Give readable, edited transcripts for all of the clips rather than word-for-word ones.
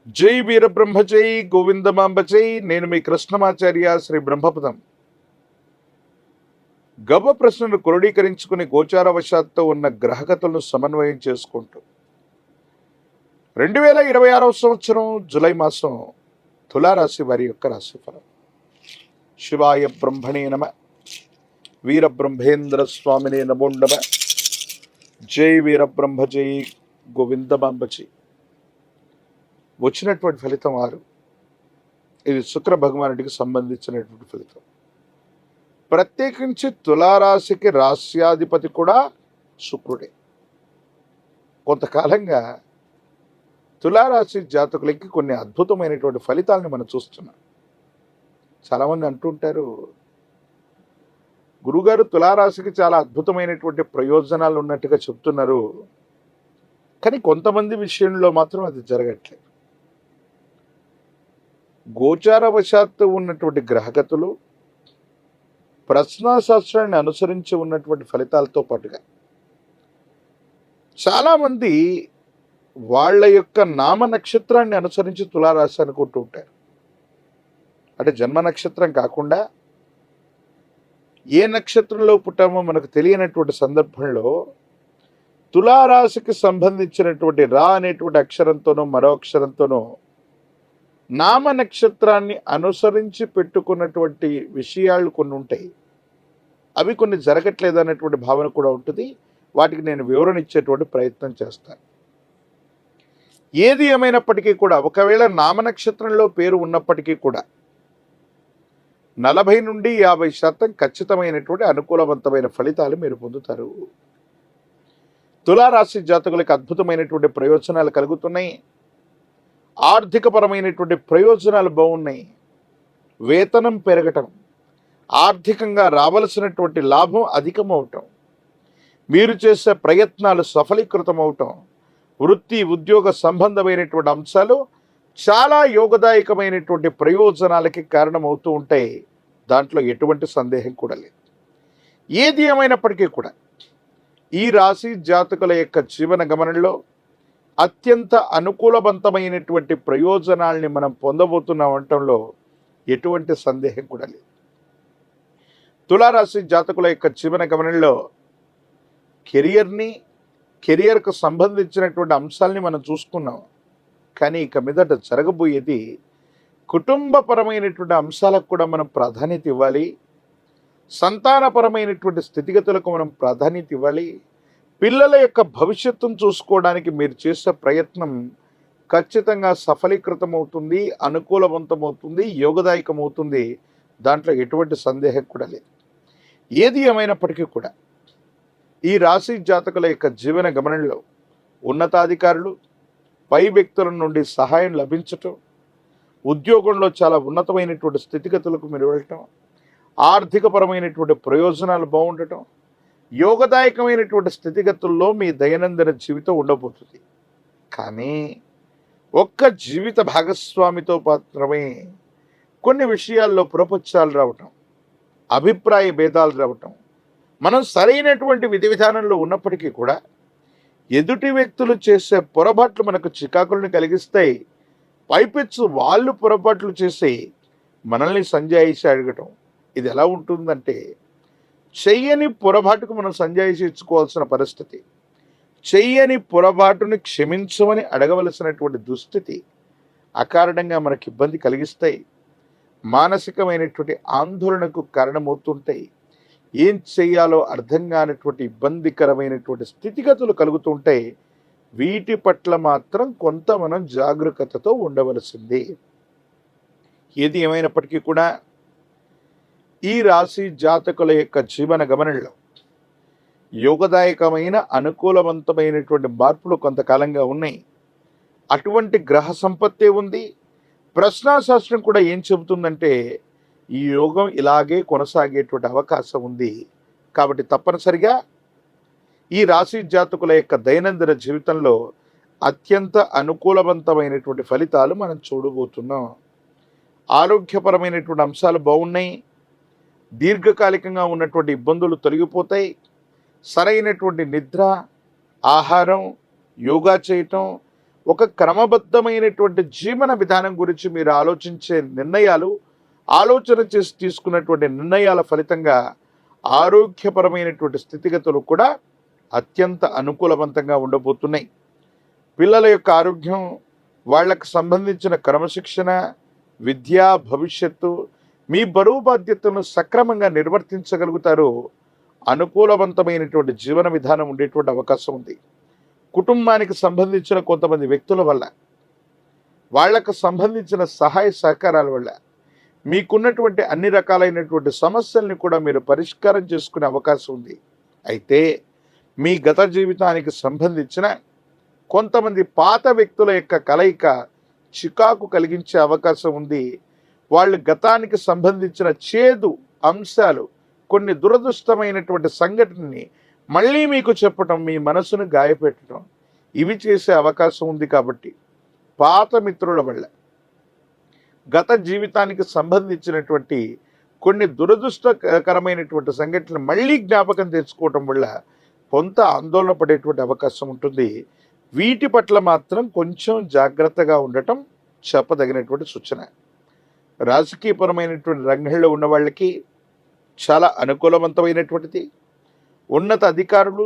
జై వీరబ్రహ్మ జై గోవిందమాంబ జై. నేను మీ కృష్ణమాచార్య శ్రీ బ్రహ్మపదం. గవ్వ ప్రశ్నను క్రోడీకరించుకుని గోచారవశాత్తు ఉన్న గ్రహగతులను సమన్వయం చేసుకుంటూ 2026 సంవత్సరం జూలై మాసం తులారాశి వారి యొక్క రాశిఫలం. శివాయ బ్రహ్మణే నమ. వీరబ్రహ్మేంద్ర స్వామినే నమో నమ. జై వీరబ్రహ్మ జై గోవిందమాంబ జై. వచ్చినటువంటి ఫలితం 6. ఇది శుక్ర భగవానుడికి సంబంధించినటువంటి ఫలితం. ప్రత్యేకించి తులారాశికి రాశ్యాధిపతి కూడా శుక్రుడే. కొంతకాలంగా తులారాశి జాతకులకి కొన్ని అద్భుతమైనటువంటి ఫలితాలను మనం చూస్తున్నాం. చాలామంది అంటుంటారు, గురుగారు తులారాశికి చాలా అద్భుతమైనటువంటి ప్రయోజనాలు ఉన్నట్టుగా చెప్తున్నారు, కానీ కొంతమంది విషయంలో మాత్రం అది జరగట్లేదు. గోచారవశాత్తు ఉన్నటువంటి గ్రహగతులు ప్రశ్నాశాస్త్రాన్ని అనుసరించి ఉన్నటువంటి ఫలితాలతో పాటుగా చాలామంది వాళ్ళ యొక్క నామ నక్షత్రాన్ని అనుసరించి తులారాశి అనుకుంటూ ఉంటారు. అంటే జన్మ నక్షత్రం కాకుండా ఏ నక్షత్రంలో పుట్టామో మనకు తెలియనటువంటి సందర్భంలో తులారాశికి సంబంధించినటువంటి రా అనేటువంటి అక్షరంతోనో మరో అక్షరంతోనో నామ నక్షత్రాన్ని అనుసరించి పెట్టుకున్నటువంటి విషయాలు కొన్ని ఉంటాయి. అవి కొన్ని జరగట్లేదు అనేటువంటి భావన కూడా ఉంటుంది. వాటికి నేను వివరణ ఇచ్చేటువంటి ప్రయత్నం చేస్తాను. ఏది ఏమైనప్పటికీ కూడా ఒకవేళ నామ నక్షత్రంలో పేరు ఉన్నప్పటికీ కూడా 40 నుండి 50% ఖచ్చితమైనటువంటి అనుకూలవంతమైన ఫలితాలు మీరు పొందుతారు. తులారాశి జాతకులకు అద్భుతమైనటువంటి ప్రయోజనాలు కలుగుతున్నాయి. ఆర్థికపరమైనటువంటి ప్రయోజనాలు బాగున్నాయి. వేతనం పెరగటం, ఆర్థికంగా రావలసినటువంటి లాభం అధికమవటం, మీరు చేసే ప్రయత్నాలు సఫలీకృతం అవటం, వృత్తి ఉద్యోగ సంబంధమైనటువంటి అంశాలు చాలా యోగదాయకమైనటువంటి ప్రయోజనాలకి కారణమవుతూ ఉంటాయి. దాంట్లో ఎటువంటి సందేహం కూడా లేదు. ఏది ఏమైనప్పటికీ కూడా ఈ రాశి జాతకుల యొక్క జీవన గమనంలో అత్యంత అనుకూలవంతమైనటువంటి ప్రయోజనాల్ని మనం పొందబోతున్నాం అనటంలో ఎటువంటి సందేహం కూడా లేదు. తులారాశి జాతకుల యొక్క జీవన గమనంలో కెరియర్కు సంబంధించినటువంటి అంశాలని మనం చూసుకున్నాం. కానీ ఇక మీదట జరగబోయేది కుటుంబపరమైనటువంటి అంశాలకు కూడా మనం ప్రాధాన్యత ఇవ్వాలి. సంతానపరమైనటువంటి స్థితిగతులకు మనం ప్రాధాన్యత ఇవ్వాలి. పిల్లల యొక్క భవిష్యత్తును చూసుకోవడానికి మీరు చేసే ప్రయత్నం ఖచ్చితంగా సఫలీకృతమవుతుంది, అనుకూలవంతమవుతుంది, యోగదాయకమవుతుంది. దాంట్లో ఎటువంటి సందేహం కూడా లేదు. ఏది ఏమైనప్పటికీ కూడా ఈ రాశి జాతకుల యొక్క జీవన గమనంలో ఉన్నతాధికారులు, పై వ్యక్తుల నుండి సహాయం లభించటం, ఉద్యోగంలో చాలా ఉన్నతమైనటువంటి స్థితిగతులకు మీరు వెళ్ళటం, ఆర్థికపరమైనటువంటి ప్రయోజనాలు బాగుండటం, యోగదాయకమైనటువంటి స్థితిగతుల్లో మీ దైనందిన జీవితం ఉండబోతుంది. కానీ ఒక్క జీవిత భాగస్వామితో మాత్రమే కొన్ని విషయాల్లో ప్రపంచాలు రావటం, అభిప్రాయ భేదాలు రావటం, మనం సరైనటువంటి విధి విధానంలో ఉన్నప్పటికీ కూడా ఎదుటి వ్యక్తులు చేసే పొరపాట్లు మనకు చికాకులను కలిగిస్తాయి. పైపెచ్చు వాళ్ళు పొరపాట్లు చేసి మనల్ని సంజాయిషి అడగటం. ఇది ఎలా ఉంటుందంటే, చెయ్యని పొరపాటుకు మనం సంజాయిషి ఇచ్చుకోవాల్సిన పరిస్థితి, చెయ్యని పొరపాటుని క్షమించమని అడగవలసినటువంటి దుస్థితి అకారణంగా మనకి ఇబ్బంది కలిగిస్తాయి. మానసికమైనటువంటి ఆందోళనకు కారణమవుతుంటాయి. ఏం చెయ్యాలో అర్థం కానటువంటి ఇబ్బందికరమైనటువంటి స్థితిగతులు కలుగుతుంటాయి. వీటి పట్ల మాత్రం కొంత మనం జాగరూకతతో ఉండవలసింది. ఏది ఏమైనప్పటికీ కూడా ఈ రాశి జాతకుల యొక్క జీవన గమనంలో యోగదాయకమైన అనుకూలవంతమైనటువంటి మార్పులు కొంతకాలంగా ఉన్నాయి. అటువంటి గ్రహ సంపత్తి ఉంది. ప్రశ్నాశాస్త్రం కూడా ఏం చెబుతుందంటే, ఈ యోగం ఇలాగే కొనసాగేటువంటి అవకాశం ఉంది. కాబట్టి తప్పనిసరిగా ఈ రాశి జాతకుల యొక్క దైనందిన జీవితంలో అత్యంత అనుకూలవంతమైనటువంటి ఫలితాలు మనం చూడబోతున్నాం. ఆరోగ్యపరమైనటువంటి అంశాలు బాగున్నాయి. దీర్ఘకాలికంగా ఉన్నటువంటి ఇబ్బందులు తొలగిపోతాయి. సరైనటువంటి నిద్ర, ఆహారం, యోగా చేయటం, ఒక క్రమబద్ధమైనటువంటి జీవన విధానం గురించి మీరు ఆలోచించే నిర్ణయాలు, ఆలోచన చేసి తీసుకున్నటువంటి నిర్ణయాల ఫలితంగా ఆరోగ్యపరమైనటువంటి స్థితిగతులు కూడా అత్యంత అనుకూలవంతంగా ఉండబోతున్నాయి. పిల్లల యొక్క ఆరోగ్యం, వాళ్లకు సంబంధించిన క్రమశిక్షణ, విద్య, భవిష్యత్తు, మీ బరువు బాధ్యతలను సక్రమంగా నిర్వర్తించగలుగుతారు. అనుకూలవంతమైనటువంటి జీవన విధానం ఉండేటువంటి అవకాశం ఉంది. కుటుంబానికి సంబంధించిన కొంతమంది వ్యక్తుల వల్ల, వాళ్లకు సంబంధించిన సహాయ సహకారాల వల్ల మీకున్నటువంటి అన్ని రకాలైనటువంటి సమస్యల్ని కూడా మీరు పరిష్కారం చేసుకునే అవకాశం ఉంది. అయితే మీ గత జీవితానికి సంబంధించిన కొంతమంది పాత వ్యక్తుల యొక్క కలయిక చికాకు కలిగించే అవకాశం ఉంది. వాళ్ళు గతానికి సంబంధించిన చేదు అంశాలు, కొన్ని దురదృష్టమైనటువంటి సంఘటనని మళ్ళీ మీకు చెప్పటం, మీ మనసును గాయపెట్టడం, ఇవి చేసే అవకాశం ఉంది. కాబట్టి పాత మిత్రుల వల్ల గత జీవితానికి సంబంధించినటువంటి కొన్ని దురదృష్టకరమైనటువంటి సంఘటనలు మళ్ళీ జ్ఞాపకం తెచ్చుకోవటం వల్ల కొంత ఆందోళన పడేటువంటి అవకాశం ఉంటుంది. వీటి పట్ల మాత్రం కొంచెం జాగ్రత్తగా ఉండటం చెప్పదగినటువంటి సూచన. రాజకీయపరమైనటువంటి రంగంలో ఉన్న వాళ్ళకి చాలా అనుకూలవంతమైనటువంటిది. ఉన్నత అధికారులు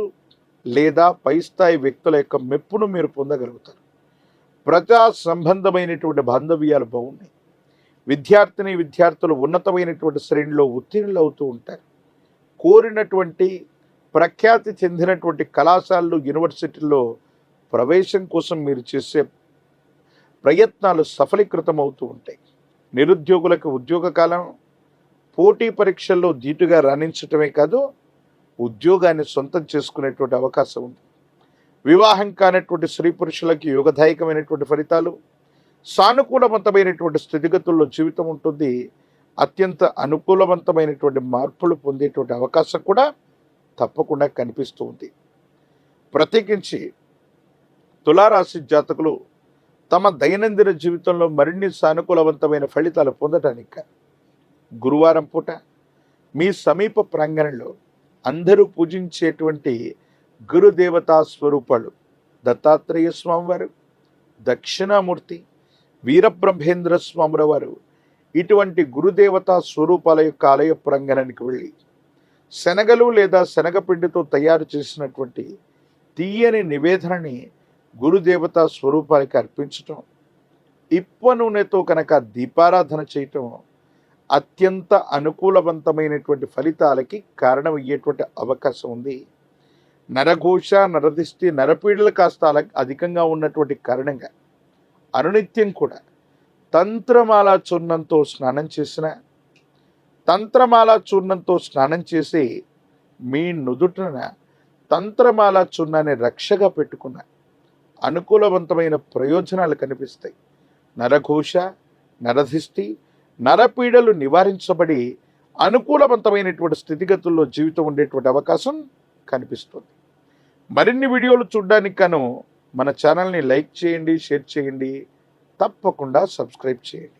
లేదా పై స్థాయి వ్యక్తుల యొక్క మెప్పును మీరు పొందగలుగుతారు. ప్రజా సంబంధమైనటువంటి బాంధవ్యాలు బాగున్నాయి. విద్యార్థులు ఉన్నతమైనటువంటి శ్రేణిలో ఉత్తీర్ణులు అవుతూ ఉంటారు. కోరినటువంటి ప్రఖ్యాతి చెందినటువంటి కళాశాలలు, యూనివర్సిటీల్లో ప్రవేశం కోసం మీరు చేసే ప్రయత్నాలు సఫలీకృతం అవుతూ ఉంటాయి. నిరుద్యోగులకు ఉద్యోగ కాలం, పోటీ పరీక్షల్లో ధీటుగా రాణించటమే కాదు, ఉద్యోగాన్ని సొంతం చేసుకునేటువంటి అవకాశం ఉంది. వివాహం కానటువంటి స్త్రీ పురుషులకి యోగదాయకమైనటువంటి ఫలితాలు, సానుకూలవంతమైనటువంటి స్థితిగతుల్లో జీవితం ఉంటుంది. అత్యంత అనుకూలవంతమైనటువంటి మార్పులు పొందేటువంటి అవకాశం కూడా తప్పకుండా కనిపిస్తూ ఉంది. ప్రత్యేకించి తులారాశి జాతకులు తమ దైనందిన జీవితంలో మరిన్ని సానుకూలవంతమైన ఫలితాలు పొందటానికి గురువారం పూట మీ సమీప ప్రాంగణంలో అందరూ పూజించేటువంటి గురుదేవతా స్వరూపాలు దత్తాత్రేయ స్వామివారు, దక్షిణామూర్తి, వీరబ్రహ్మేంద్ర స్వాముల వారు, ఇటువంటి గురుదేవతా స్వరూపాల యొక్క ఆలయ ప్రాంగణానికి వెళ్ళి శనగలు లేదా శనగపిండితో తయారు చేసినటువంటి తీయని నివేదనని గురుదేవతా స్వరూపాలకి అర్పించటం, ఇప్ప నూనెతో కనుక దీపారాధన చేయటం అత్యంత అనుకూలవంతమైనటువంటి ఫలితాలకి కారణమయ్యేటువంటి అవకాశం ఉంది. నరఘోష, నరదిష్టి, నరపీడలు కాస్త అధికంగా ఉన్నటువంటి కారణంగా అనునిత్యం కూడా తంత్రమాల చూర్ణంతో స్నానం చేసి మీ నుదుటన తంత్రమాల చూర్ణాన్ని రక్షగా పెట్టుకున్న అనుకూలవంతమైన ప్రయోజనాలు కనిపిస్తాయి. నరఘోష, నరదిష్టి, నరపీడలు నివారించబడి అనుకూలవంతమైనటువంటి స్థితిగతుల్లో జీవితం ఉండేటువంటి అవకాశం కనిపిస్తుంది. మరిన్ని వీడియోలు చూడడానికి గాను మన ఛానల్ని లైక్ చేయండి, షేర్ చేయండి, తప్పకుండా సబ్స్క్రైబ్ చేయండి.